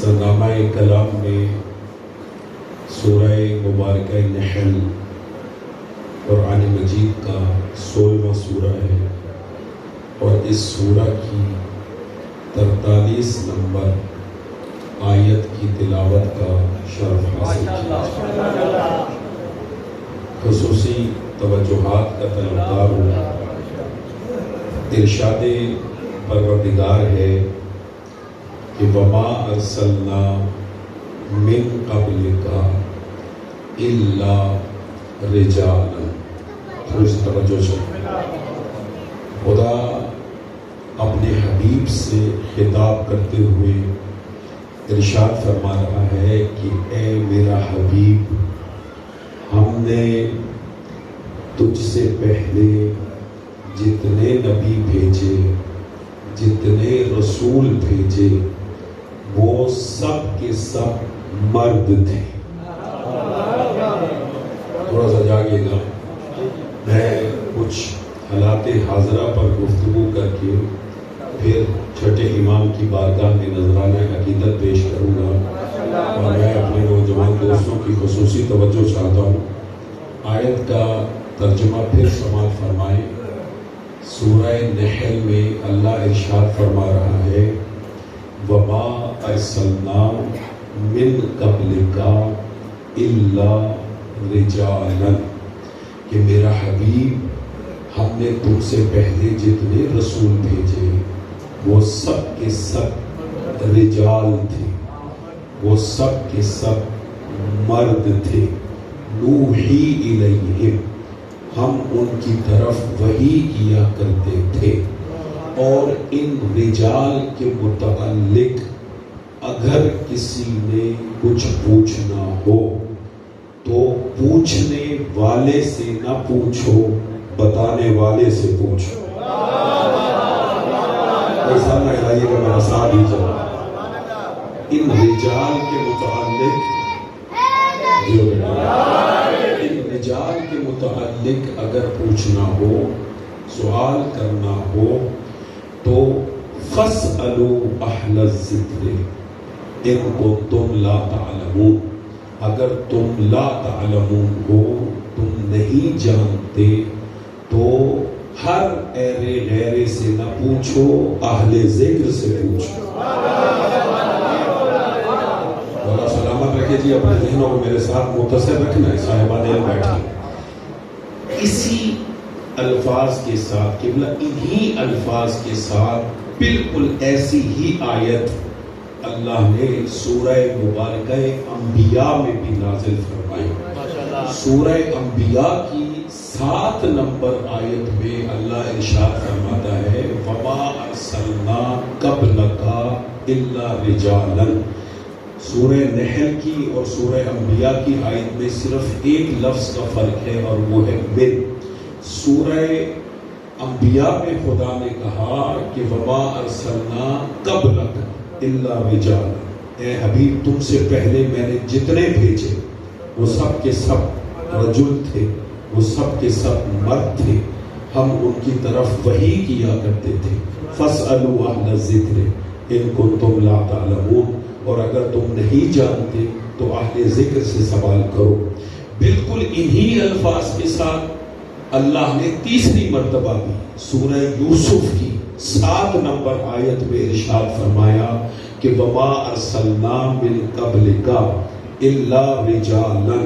سرنامہ کلام میں سورہ مبارکہ نحل قرآن مجید کا 16واں سورہ ہے اور اس سورہ کی 43 نمبر آیت کی تلاوت کا شرف حاصل کیا۔ خصوصی توجہات کا طلبگار ہوں۔ ارشاد پروردگار ہے کہ وما ارسلنا من قبلک الا رجالا۔ تھوڑی سی توجہ سے، خدا اپنے حبیب سے خطاب کرتے ہوئے ارشاد فرما رہا ہے کہ اے میرا حبیب، ہم نے تجھ سے پہلے جتنے نبی بھیجے، جتنے رسول بھیجے، وہ سب کے سب مرد تھے۔ تھوڑا سا جاگیے گا، میں کچھ حالات حاضرہ پر گفتگو کر کے پھر چھٹے امام کی بارگاہ میں نذرانہ عقیدت پیش کروں گا، اور میں اپنے نوجوان دوستوں کی خصوصی توجہ چاہتا ہوں۔ آیت کا ترجمہ پھر سماعت فرمائیں۔ سورہ نحل میں اللہ ارشاد فرما رہا ہے وَمَا أَرْسَلْنَا مِن قَبْلِكَ إِلَّا رِجَالًا، کہ میرا حبیب، ہم نے تم سے پہلے جتنے رسول بھیجے وہ سب کے سب رجال تھے، وہ سب کے سب مرد تھے۔ نوحی الیہم، ہم ان کی طرف وحی کیا کرتے تھے۔ اور ان رجال کے متعلق اگر کسی نے کچھ پوچھنا ہو تو پوچھنے والے سے نہ پوچھو، بتانے والے سے پوچھو۔ ایسا نہ کہیے کہ میرا ساتھ ہی چلا۔ ان رجال کے متعلق رجال کے متعلق اگر پوچھنا ہو، سوال کرنا ہو تو فَاسْأَلُوا أَهْلَ الذِّكْرِ إِن كُنتُمْ لَا تَعْلَمُونَ، اگر تم لا تعلمون ہو، تم نہیں جانتے، تو ہر ایرے غیرے سے نہ پوچھو، اہل ذکر سے پوچھو۔ اللہ سلامت رکھے جی، اپنے ذہنوں کو میرے ساتھ متصل رکھنا ہے، صاحبان علم بیٹھیں۔ اسی الفاظ کے ساتھ، قبلہ انہی الفاظ کے ساتھ بالکل ایسی ہی آیت اللہ نے سورہ مبارکہ انبیاء میں بھی نازل فرمائی۔ سورہ انبیاء کی 7 نمبر آیت میں اللہ ارشاد فرماتا ہے وَمَا أَرْسَلْنَا قَبْلَكَ إِلَّا رِجَالًا۔ سورہ نحل کی اور سورہ انبیاء کی آیت میں صرف ایک لفظ کا فرق ہے اور وہ ہے من۔ سورہ انبیاء میں خدا نے کہا کہ وَمَا أَرْسَلْنَا قَبْلَكَ إِلَّا رِجَالًا، اے حبیب تم سے پہلے میں نے جتنے بھیجے وہ سب کے سب رجل تھے، وہ سب کے سب مرد تھے، ہم ان کی طرف وحی کیا کرتے تھے۔ فَاسْأَلُوا أَهْلَ الذِّكْرِ إِن كُنتُمْ لَا تَعْلَمُونَ، اور اگر تم نہیں جانتے تو اہل ذکر سے سوال کرو۔ بالکل انہی الفاظ کے ساتھ اللہ نے تیسری مرتبہ بھی سورہ یوسف کی 7 نمبر آیت میں ارشاد فرمایا کہ وَمَا أَرْسَلْنَا مِن قَبْلِكَ إِلَّا رِجَالًا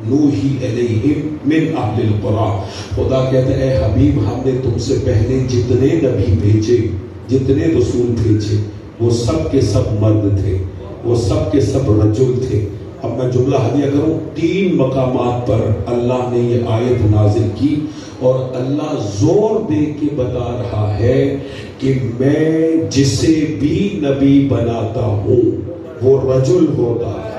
نُوحِي إِلَيْهِم مِّنْ أَهْلِ الْقُرَىٰ۔ خدا کہتے ہیں اے حبیب، ہم نے تم سے پہلے جتنے نبی بھیجے، جتنے رسول بھیجے، وہ سب کے سب مرد تھے، وہ سب کے سب رجل تھے۔ اب میں جملہ ہدیہ کروں، 3 مقامات پر اللہ نے یہ آیت نازل کی اور اللہ زور دے کے بتا رہا ہے کہ میں جسے بھی نبی بناتا ہوں وہ رجل ہوتا ہے۔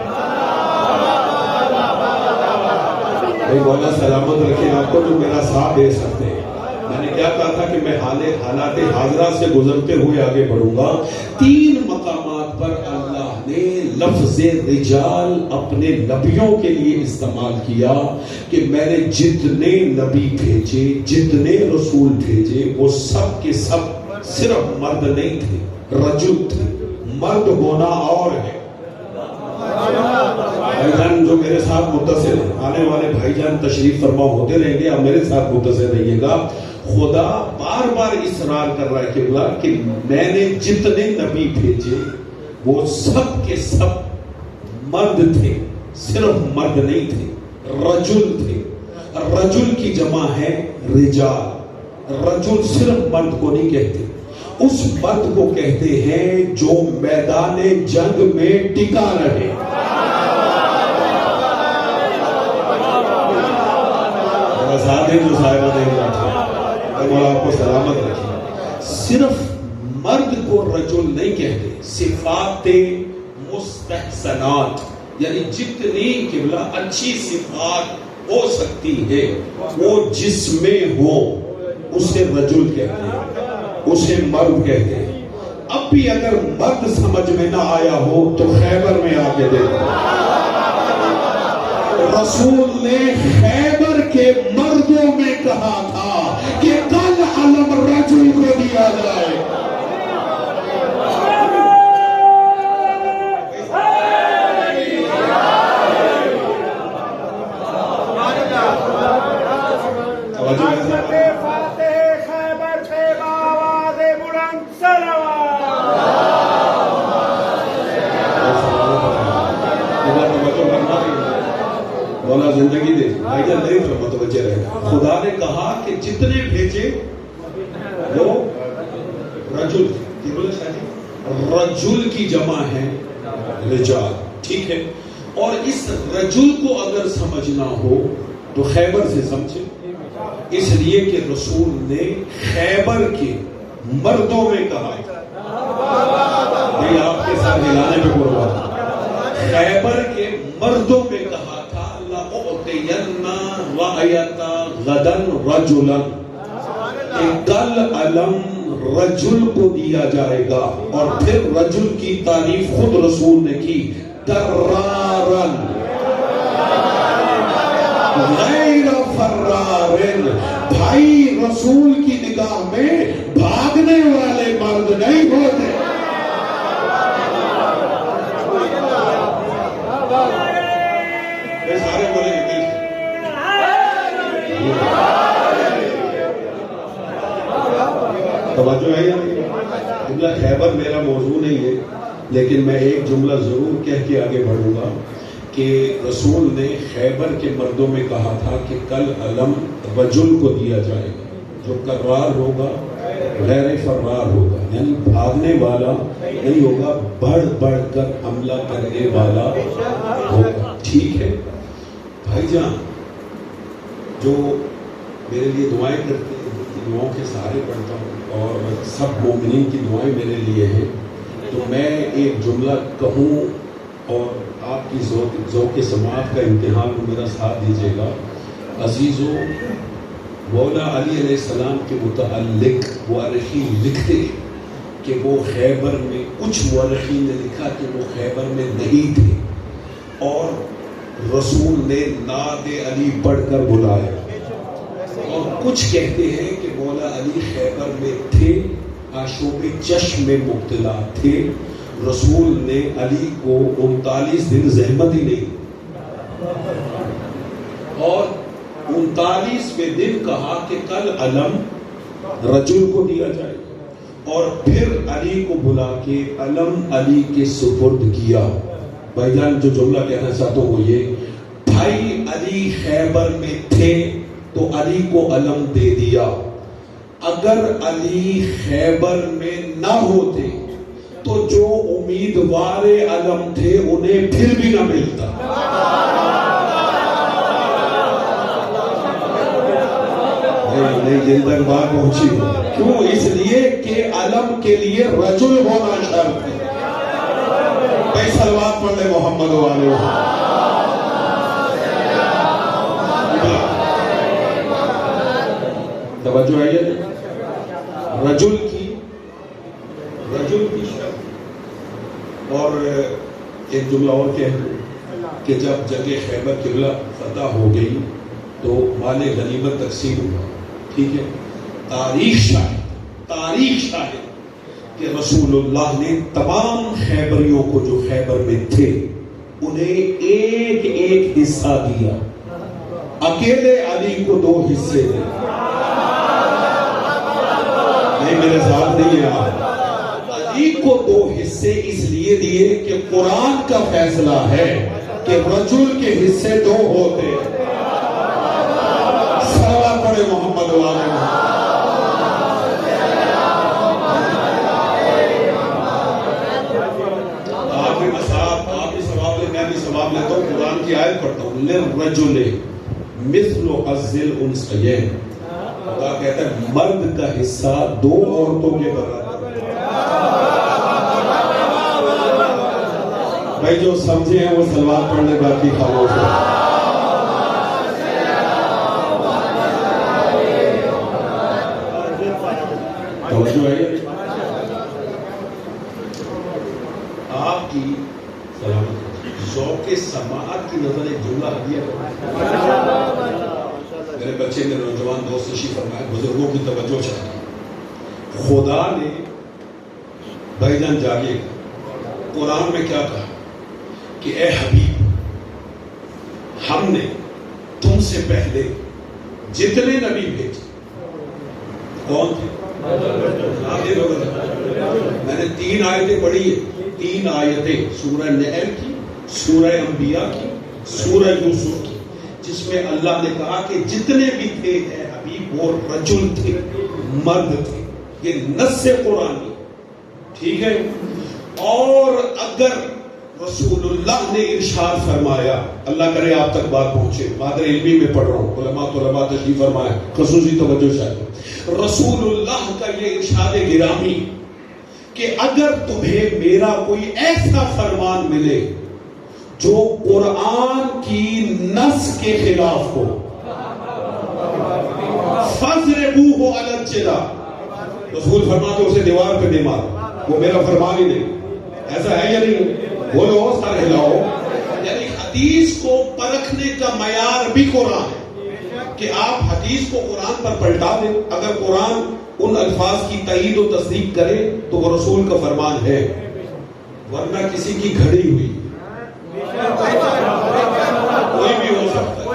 بھائی مولا سلامت رکھیں آپ کو جو میرا ساتھ دے سکتے ہیں۔ میں نے کیا کہا تھا کہ میں حالات حاضرہ سے گزرتے ہوئے آگے بڑھوں گا۔ 3 مقامات پر اللہ نے لفظ رجال اپنے نبیوں کے لیے استعمال کیا کہ میں نے جتنے نبی بھیجے، جتنے رسول بھیجے، وہ سب کے سب صرف مرد نہیں تھے، رجل تھے۔ مرد ہونا اور ہے بھائی جان جو میرے ساتھ متصل ہیں، آنے والے بھائی جان تشریف فرما ہوتے رہیں گے، آپ میرے ساتھ متصل رہیے گا. خدا بار بار اصرار کر رہا ہے کہ میں نے جتنے نبی بھیجے وہ سب کے سب مرد تھے، صرف مرد نہیں تھے، رجل تھے. رجل کی جمع ہے رجال. رجل صرف مرد کو نہیں کہتے، اس مرد کو کہتے ہیں جو میدان جنگ میں ٹکا رہے. جو صاحبہ نہیں بیٹھے مولا آپ کو سلامت رکھے. صرف مرد کو رجل نہیں کہتے. صفات مستحسنات یعنی جتنی قبلہ اچھی صفات ہو سکتی ہے وہ جس میں ہو اسے رجل کہتے ہیں، اسے مرد کہتے ہیں. اب بھی اگر مرد سمجھ میں نہ آیا ہو تو خیبر میں آ کے دیکھو. رسول نے خیبر کے مردوں میں کہا تھا کہ کل علم رجل کو دیا جائے. مولا زندگی دے بھائی جان میری طرف متوجہ رہے. خدا نے کہا کہ جتنے بھیجے وہ رجل کی بولے شاید رجل کی جمع ہے رجال. ٹھیک ہے، اور اس رجل کو اگر سمجھنا ہو تو خیبر سے سمجھے، اس لیے کہ رسول نے خیبر کے مردوں میں کہا. یہ آپ کے ساتھ ہلانے پہ قربان. خیبر کے مردوں میں کہا تھا کل علم رجل کو دیا جائے گا. اور پھر رجل کی تعریف خود رسول نے کی، درارن غیر فرارن. بھائی رسول کی نگاہ میں بھاگنے والے مرد نہیں ہوتے. سارے بولے توجہ ہے. جملہ خیبر میرا موضوع نہیں ہے، لیکن میں ایک جملہ ضرور کہہ کے آگے بڑھوں گا کہ رسول نے خیبر کے مردوں میں کہا تھا کہ کل علم رجل کو دیا جائے گا، جو کرار ہوگا غیر فرار ہوگا، یعنی بھاگنے والا نہیں ہوگا، بڑھ بڑھ کر حملہ کرنے والا ہوگا. ٹھیک ہے بھائی جان، جو میرے لیے دعائیں کرتے ہیں دعاؤں کے سہارے پڑھتا ہوں اور سب مومنین کی دعائیں میرے لیے ہیں. تو میں ایک جملہ کہوں اور آپ کی ذوق سماعت کا امتحان کو میرا ساتھ دیجیے گا. عزیزو، مولا علی علیہ السلام کے متعلق مورخین لکھتے ہیں کہ وہ خیبر میں، کچھ مورخین نے لکھا کہ وہ خیبر میں نہیں تھے اور رسول نے نعت علی پڑھ کر بلایا. اور کچھ کہتے ہیں کہ مولا علی خیبر میں تھے، آشوب چشم میں مبتلا تھے. رسول نے علی کو 39 دن زحمت ہی نہیں اور 39ویں دن کہا کہ کل علم رجل کو دیا جائے، اور پھر علی کو بلا کے علم علی کے سپرد کیا. بھائی جان جو جملہ کہنا چاہتا ہوں وہ یہ، بھائی علی خیبر میں تھے تو علی کو علم دے دیا. اگر علی خیبر میں نہ ہوتے تو جو امیدوار علم تھے انہیں پھر بھی نہ ملتا. نہیں دل تک بات پہنچی ہو. کیوں؟ اس لیے کہ علم کے لیے رجل ہونا شرط ہے. بھائی صلوات پڑھ لے محمد والے. توجہ ہے رجل کی شرط. اور ایک جملہ اور کہہ دوں کہ جب جنگ خیبر قبلہ فتح ہو گئی تو مال غنیمت تقسیم ہوا. ٹھیک ہے، تاریخ شاہد کہ رسول اللہ نے تمام خیبریوں کو جو خیبر میں تھے انہیں ایک ایک حصہ دیا. اکیلے علی کو 2 حصے دے. نہیں میرے ساتھ نہیں ہے آپ. علی کو 2 حصے اس لیے دیے کہ قرآن کا فیصلہ ہے کہ رجل کے حصے 2 ہوتے. صلوات پڑھے محمد و آل محمد. آپ بھی ثواب لے, میں بھی ثواب لیتا ہوں. قرآن کی آیت پڑھتا ہوں. للرجل مثل حظ الانثیین. خدا کہتا ہے مرد کا حصہ 2 عورتوں کے برابر. بھائی جو سمجھے ہیں وہ سلوات پڑھنے باقی خاموش ہے. توجہ ہے آپ کی ذوق سماعت کی نظر ایک جملہ ہدیہ کرو. میرے بچے میرے نوجوان دوست تشریف فرمائے, بزرگوں کی توجہ چاہیے. خدا نے بھائی جان جاگے قرآن میں کیا کہا کہ اے حبیب ہم نے تم سے پہلے جتنے نبی بھیجے کون تھے؟ میں نے 3 آیتیں پڑھی ہے. 3 آیتیں سورہ نحل کی, سورہ انبیاء کی, سورہ یوسف کی, جس میں اللہ نے کہا کہ جتنے بھی تھے اے حبیب وہ رجل تھے, مرد تھے. یہ نص قرآنی ٹھیک ہے. اور اگر رسول اللہ نے ارشاد فرمایا, اللہ کرے آپ تک بات پہنچے, مادر علمی میں پڑھ رہا ہوں, علماء تشریف فرمائے, خصوصی توجہ چاہیے. رسول اللہ کا یہ ارشاد گرامی کہ اگر تمہیں میرا کوئی ایسا فرمان ملے جو قرآن کی نص کے خلاف ہو, فَاضْرِبُوهُ عَلَى الْجِدَارِ, رسول فرماتے اسے دیوار پہ دے مارو. وہ میرا فرمان ہی نہیں. ایسا ہے یا نہیں؟ بولو, سر ہلاؤ. یعنی حدیث کو پرکھنے کا معیار بھی قرآن ہے کہ آپ حدیث کو قرآن پر پلٹا دیں. اگر قرآن ان الفاظ کی تائید و تصدیق کرے تو وہ رسول کا فرمان ہے, ورنہ کسی کی گھڑی ہوئی کوئی بھی ہو سکتا ہے.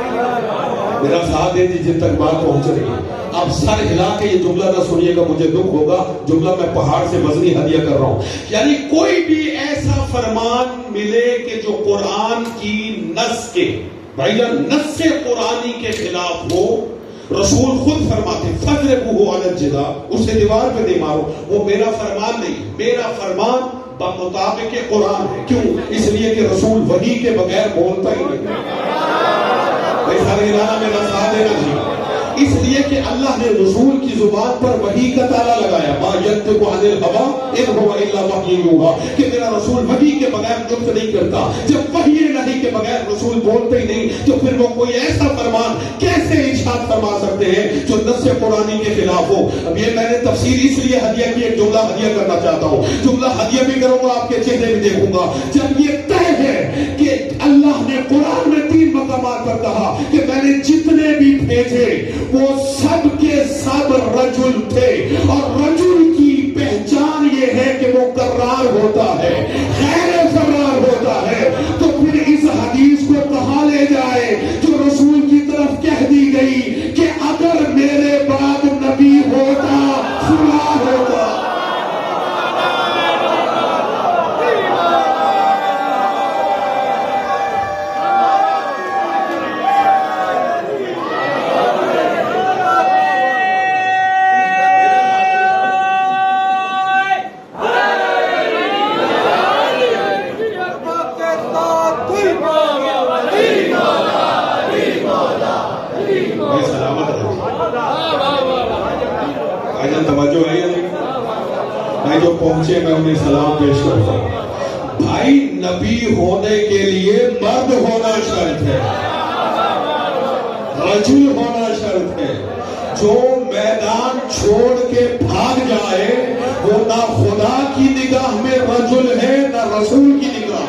میرا ساتھ دے جن تک بات پہنچ رہی ہے. آپ سر ہلا کے یہ جملہ نہ سنیے گا, مجھے دکھ ہوگا. جملہ میں پہاڑ سے وزنی ہدیہ کر رہا ہوں. یعنی کوئی بھی ایسا فرمان ملے کہ جو قرآن کی نص کے, بھائی جان نص قرآنی کے خلاف ہو, رسول خود فرماتے فَاضْرِبُوهُ عَلَى الْجِدَارِ, اسے دیوار پہ دے مارو. وہ میرا فرمان نہیں, میرا فرمان بمطابق قرآن ہے. کیوں؟ اس لیے کہ رسول وحی کے بغیر بولتا ہی نہیں. بھائی سارے ادارہ میرا ساتھ دینا چاہیے. اس لیے کہ اللہ نے رسول کی زبان پر وحی کا تالا لگایا, ما ينطق عن الهوى ان هو الا وحی یوحی, کہ میرا رسول وحی کے بغیر نطق نہیں کرتا. جب وحی الہی کے بغیر رسول بولتے ہی نہیں تو پھر وہ کوئی ایسا فرمان کیسے ارشاد فرما سکتے ہیں جو نص قرآنی کے خلاف ہو. اب یہ میں نے تفسیر اس لیے ہدیہ کی, ایک جملہ ہدیہ کرنا چاہتا ہوں. جملہ ہدیہ بھی کروں گا, آپ کے چہرے بھی دیکھوں گا. جب یہ طے ہے کہ اللہ نے قرآن میں 3 مقامات پر کہا کہ میں نے جتنے بھی بھیجے وہ سب کے سب رجل تھے, اور رجل کی پہچان یہ ہے کہ وہ کرار ہوتا ہے, غیر فرار ہوتا ہے. تو پھر اس حدیث کو کہاں لے جائے جو رسول کی طرف کہہ دی گئی کہ اگر میرے بعد نبی ہوتا فلاں ہوتا. جو پہنچے میں انہیں سلام پیش کرتا ہوں. بھائی نبی ہونے کے لیے مرد ہونا شرط ہے, رجل ہونا شرط ہے. جو میدان چھوڑ کے بھاگ جائے وہ نہ خدا کی نگاہ میں رجل ہے نہ رسول کی نگاہ.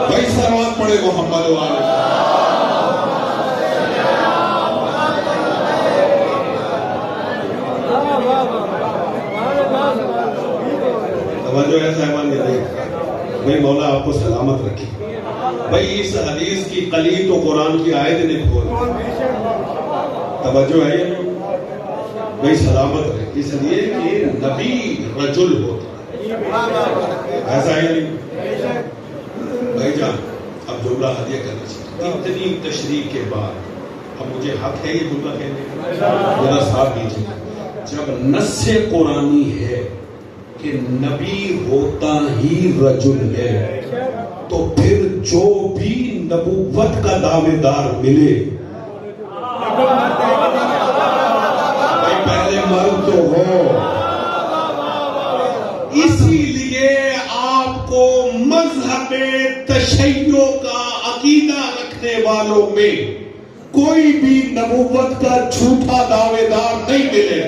بھائی سلوات پڑھے محمد والے. توجہ ہے صاحبان, بھائی مولا آپ کو سلامت رکھے. بھائی اس حدیث کی قلی تو قرآن کی آیت نے کھول. توجہ ہے یہ بھائی سلامت رہے, اس لیے کہ نبی رجل ہوتا ہے, ایسا ہے نہیں بھائی جان. اب جملہ ہدیہ کرنا چاہیے. اتنی تشریح کے بعد اب مجھے حق ہے یہ جملہ کہنے کا, میرا ساتھ دیجیے. جب نص قرآنی ہے کہ نبی ہوتا ہی رجل ہے, تو پھر جو بھی نبوت کا دعوے دار ملے بھائی پہلے مرد تو ہو. اسی لیے آپ کو مذہب تشیع کا عقیدہ رکھنے والوں میں کوئی بھی نبوت کا جھوٹا دعوے دار نہیں ملے.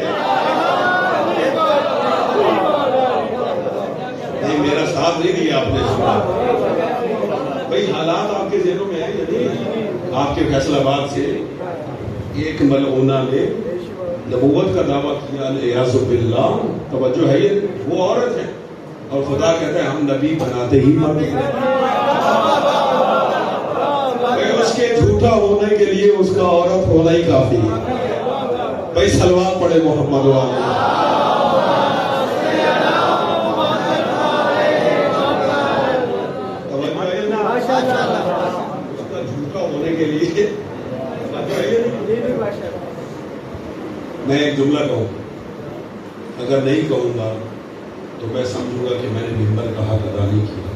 نہیں میرا ساتھ نہیں دیا آپ نے. بھائی حالات آپ کے ذہنوں میں ہیں. آپ کے فیصل آباد سے ایک ملعونہ نے نبوت کا دعویٰ کیا الیاذ باللہ. توجہ ہے یہ, وہ عورت ہے اور خدا کہتا ہے ہم نبی بناتے ہی مرد ہیں. اس کے جھوٹا ہونے کے لیے اس کا عورت ہونا ہی کافی ہے. بھائی سلوات پڑھے محمد والے. جھوٹا ہونے کے لیے میں ایک جملہ کہوں, اگر نہیں کہوں گا تو میں سمجھوں گا کہ میں نے ممبر کا حق ادا نہیں کیا.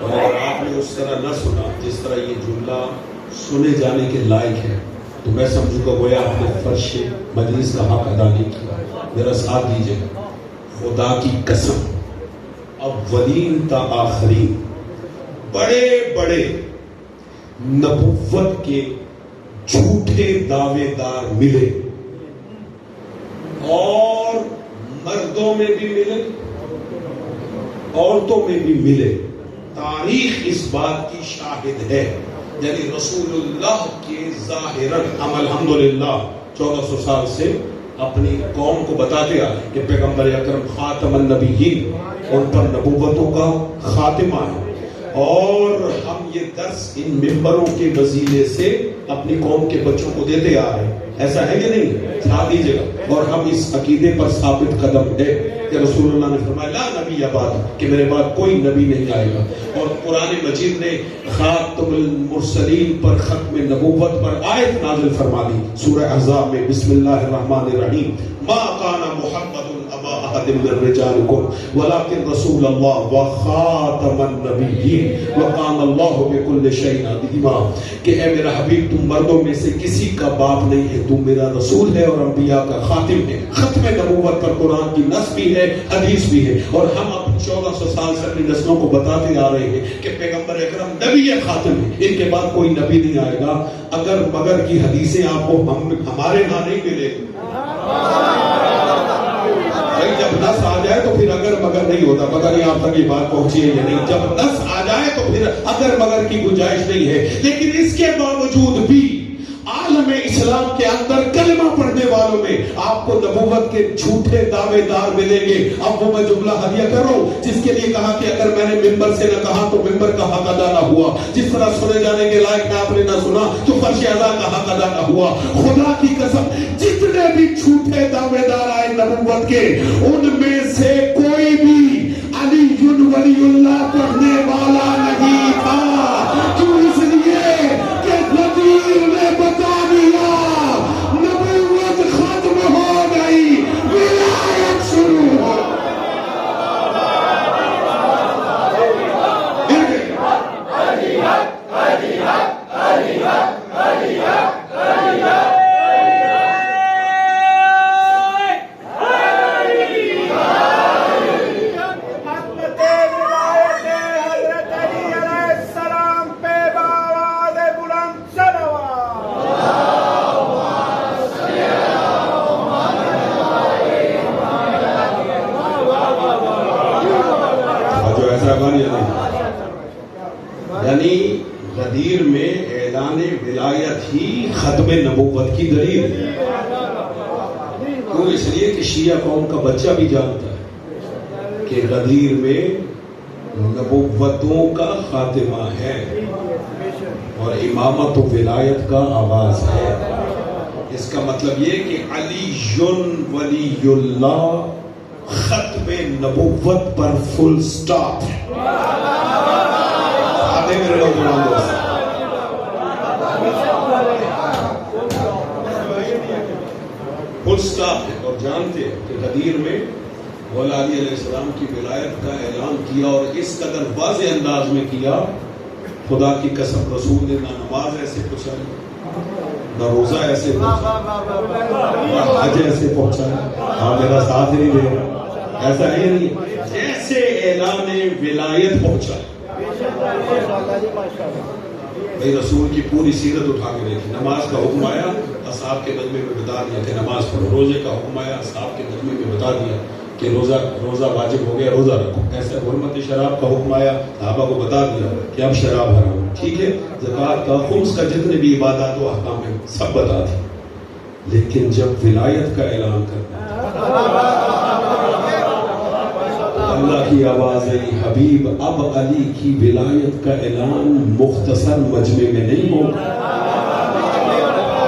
اور اگر آپ نے اس طرح نہ سنا جس طرح یہ جملہ سنے جانے کے لائق ہے, تو میں سمجھوں گا گویا آپ نے فرش مجلس کا حق ادا نہیں کیا. میرا ساتھ دیجیے. خدا کی قسم اولین تا آخرین بڑے بڑے نبوت کے جھوٹے دعوے دار ملے, اور مردوں میں بھی ملے عورتوں میں بھی ملے. تاریخ اس بات کی شاہد ہے. یعنی رسول اللہ کے ظاہراً ہم الحمدللہ 1400 سال سے اپنی قوم کو بتاتے آئے کہ پیغمبر اکرم خاتم النبیین, ان پر نبوتوں کا خاتمہ ہے. اور ہم یہ درس ان ممبروں کے وسیلے سے اپنی قوم کے بچوں کو دیتے آ رہے ہیں. ایسا ہے کہ نہیں؟ ساتھ دیجیے گا. اور ہم اس عقیدے پر ثابت قدم ہے کہ رسول اللہ نے فرمایا لا نبی بعد, کہ میرے بعد کوئی نبی نہیں آئے گا. اور قرآن مجید نے خاتم المرسلین پر ختم نبوت پر آیت نازل فرما دی سورہ احزاب میں, بسم اللہ الرحمن الرحیم. ما کان محمد ابا احد من رجالکم ولکن رسول اللہ وخاتم النبیین وکان اللہ بکل شیء علیما. کہ اے میرا حبیب تم مردوں میں سے کسی کا باپ نہیں ہے, تم میرا رسول ہے اور انبیاء کا خاتم ہے. ختم نبوت پر قرآن کی نص بھی ہے, حدیث بھی ہے. اور ہم اب 1400 سال سے اپنی نسلوں کو بتاتے آ رہے ہیں کہ پیغمبر اکرم نبی خاتم ہے, ان کے بعد کوئی نبی نہیں آئے گا. اگر مگر کی حدیثیں آپ کو ہمارے ہاں نہیں ملے. جب نص آ جائے تو پھر اگر مگر نہیں ہوتا. پتہ نہیں آپ تک یہ بات پہنچی ہے یا نہیں. جب نص آ جائے تو پھر اگر مگر کی گنجائش نہیں ہے. لیکن اس کے باوجود بھی عالم اسلام کے اندر کلمہ پڑھنے والوں میں آپ کو نبوت کے جھوٹے دعوے دار ملیں گے. اب وہ میں جملہ ہدیہ کر رہا ہوں جس کے لیے کہا کہ اگر میں نے ممبر سے نہ کہا تو ممبر کا حق ادا نہ ہوا. جس طرح سنے جانے کے لائق میں آپ نے نہ سنا تو فرش ادا کا حق ادا نہ ہوا. خدا کی قسم جتنے بھی جھوٹے دعوے دار آئے نبوت کے, ان میں سے کوئی بھی علی ولی اللہ پڑھنے والا نہیں تھا. کیوں؟ اس لیے کہ نبی نے بتا دیا نبوت ختم ہو گئی, ولایت شروع ہو. یعنی غدیر میں اعلان ولایت ہی ختم نبوت کی دلیل ہے. کیوں؟ اس لیے کہ شیعہ قوم کا بچہ بھی جانتا ہے کہ غدیر میں نبوتوں کا خاتمہ ہے اور امامت و ولایت کا آغاز ہے. اس کا مطلب یہ کہ علی ولی اللہ ختم نبوت پر فل سٹاپ. آدھے میرے نوجوان دوست فل سٹاپ ہے. اور جانتے ہیں کہ غدیر میں مولا علی علیہ السلام کی ولایت کا اعلان کیا اور اس قدر واضح انداز میں کیا, خدا کی قسم رسول نے نہ نماز ایسے پہنچائی, نہ روزہ ایسے پہنچایا, نہ حج ایسے پہنچایا. ہاں میرا ساتھ نہیں دے رہا, ایسا ہے نہیں, جیسے اعلان ولایت پہنچا. بھائی رسول کی پوری سیرت اٹھا کے دیکھی. نماز کا حکم آیا, اصحاب کے مجمع میں بتا دیا کہ نماز پڑھو. روزے کا حکم آیا, اصحاب کے مجمع میں بتا دیا کہ روزہ واجب ہو گیا, روزہ رکھو. ایسے حرمت شراب کا حکم آیا, صحابہ کو بتا دیا کہ اب شراب حرام. ٹھیک ہے, زکوٰۃ کا, خمس کا, جتنے بھی عبادات و احکام ہیں سب بتا دی. لیکن جب ولایت کا اعلان کرنا, اللہ کی آواز ہے حبیب اب علی کی ولایت کا اعلان مختصر مجمع میں نہیں ہوگا.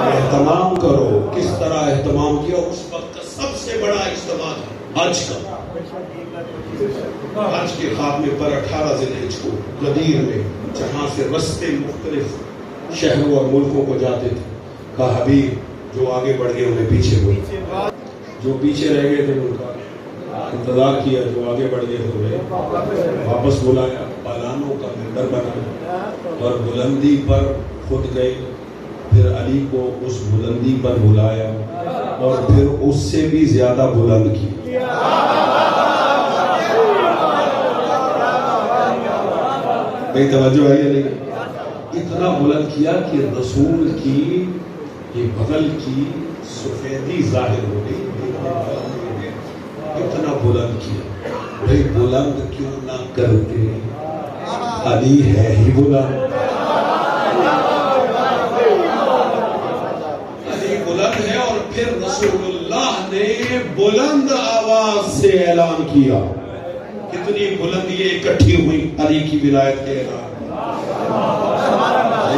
اہتمام کرو. کس طرح اہتمام کیا؟ اس وقت کا سب سے بڑا اجتماع حج کا. حج کے خاتمے پر 18 ذی الحج کو غدیر میں, جہاں سے رستے مختلف شہروں اور ملکوں کو جاتے تھے, کہا حبیب جو آگے بڑھ گئے انہیں پیچھے ہوئے, جو پیچھے رہ گئے تھے ان کا انتظار کیا, جو آگے بڑھ گئے انہیں واپس بلایا. پالانوں کا ممبر بنا اور بلندی پر خود گئے, پھر علی کو اس بلندی پر بلایا اور پھر اس سے بھی زیادہ بلند کی. بھائی توجہ ہے یا نہیں؟ اتنا بلند کیا کہ رسول کی یہ بغل کی سفیدی ظاہر ہو گئی. اتنا بلند کیا. بھائی بلند کیوں نہ کرتے, علی ہے ہی بلند. بلند ہے. اور پھر رسول اللہ نے بلند آواز سے اعلان کیا. کتنی بلندیاں اکٹھی ہوئی علی کی ولایت کے اعلان.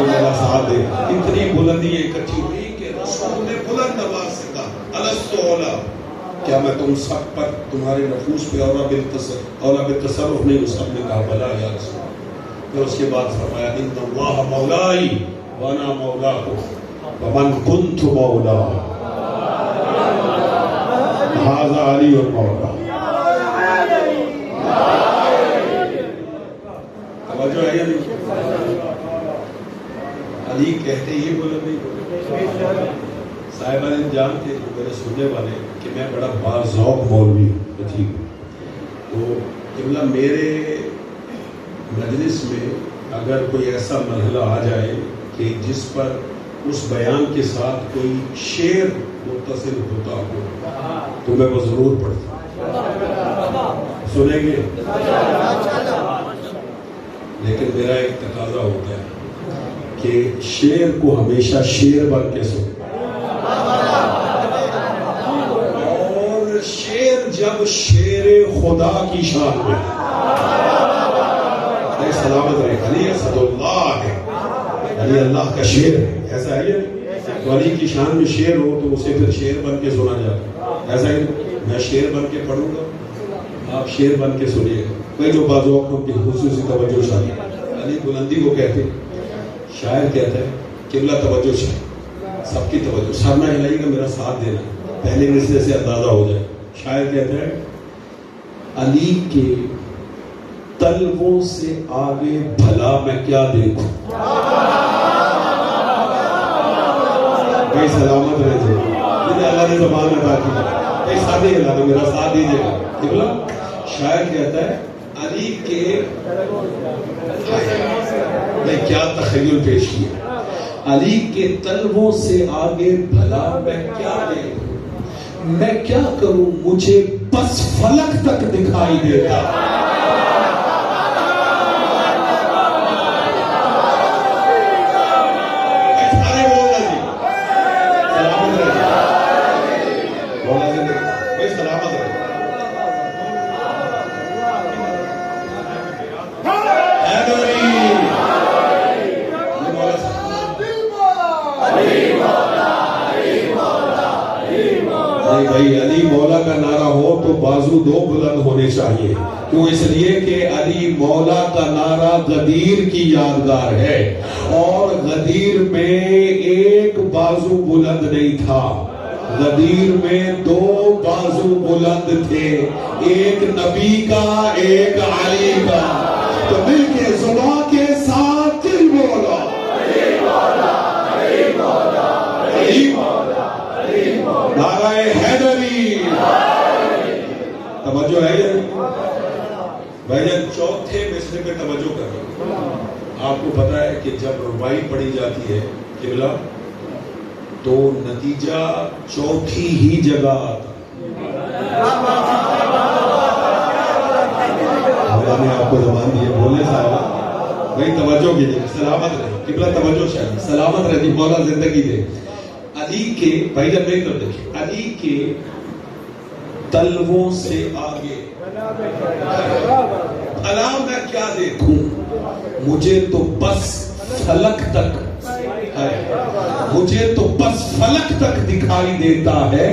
میرا ساتھ دے. اتنی بلندیاں اکٹھی ہوئی کہ رسول نے بلند آواز سے کہا الست اولا, کیا میں تم سب پر, تمہارے نفوس پہ اولا بالتصرف نہیں؟ اس سب نے کہا بلا یا رسول. پھر اس کے بعد فرمایا ان اللہ مولائی وانا مولاکم ومن کنت مولا ھذا علی مولا. توجہ ہے یا نہیں؟ علی کہتے ہی بولے نہیں بولے. صاحبان جانتے جو میرے سننے والے کہ میں بڑا باذوق مولوی ہوں. ٹھیک, تو قبلہ میرے مجلس میں اگر کوئی ایسا مرحلہ آ جائے کہ جس پر اس بیان کے ساتھ کوئی شعر متصل ہوتا ہو تو میں وہ ضرور پڑھتا ہوں. سنیں گے؟ لیکن میرا ایک تقاضا ہوتا ہے کہ شعر کو ہمیشہ شعر بن کے سنیں, اور شعر جب شعر خدا کی شان میں سلامت رہے. علی اسد اللہ ہے, علی اللہ کا شعر ہے. ایسا ہے تو علی کی شان میں شعر ہو تو اسے پھر شعر بن کے سنا جاتا. ایسا ہے میں شعر بن کے پڑھوں گا, آپ شعر بن کے سنیے گا. کوئی جو بازوق کی خصوصی توجہ شاہی. علی بلندی کو کہتے ہیں. شاعر کہتا ہے قبلہ توجہ شاہی, سب کی توجہ, سر نہ ہلائیے گا, میرا ساتھ دینا, پہلے مصرے سے اندازہ ہو جائے. شاعر کہتا ہے علی کے طلبوں سے آگے بھلا میں کیا دیکھوں. بھائی سلامت رہے تھے, اللہ نے زبان عطا کی. بھائی ساتھ ہی اللہ نے میرا ساتھ دیجیے گا. شاعر کہتا ہے علی کے, میں کیا تخیل پیش کیا, علی کے طلبوں سے آگے بھلا میں کیا دیکھوں, میں کیا کروں مجھے بس فلک تک دکھائی دیتا. بھائی علی مولا کا نعرہ ہو تو بازو دو بلند ہونے چاہیے. کیوں؟ اس لیے کہ علی مولا کا نعرہ غدیر کی یادگار ہے، اور غدیر میں ایک بازو بلند نہیں تھا، غدیر میں دو بازو بلند تھے، ایک نبی کا ایک علی کا. تو مل کے زبان کے ساتھ دل بولا علی مولا علی مولا علی مولا علی مولا، نعرہ حیدری. توجہ ہے یہ بھائی جان؟ چوتھے مصرے پہ توجہ کریں. آپ کو پتا ہے کہ جب ربائی پڑھی جاتی ہے قبلہ تو نتیجہ چوتھی ہی جگہ آتا. اللہ نے آپ کو زبان دی ہے بولنے صاحبہ. بھائی توجہ کیجیے، سلامت رہے قبلہ، توجہ شاید سلامت رہتی، مولا زندگی دے. علی کے بھائی جب میری طرف دیکھیں، علی کے تلووں سے آگے علام میں کیا دیکھوں، مجھے تو بس فلک تک، مجھے تو بس فلک تک دکھائی دیتا ہے،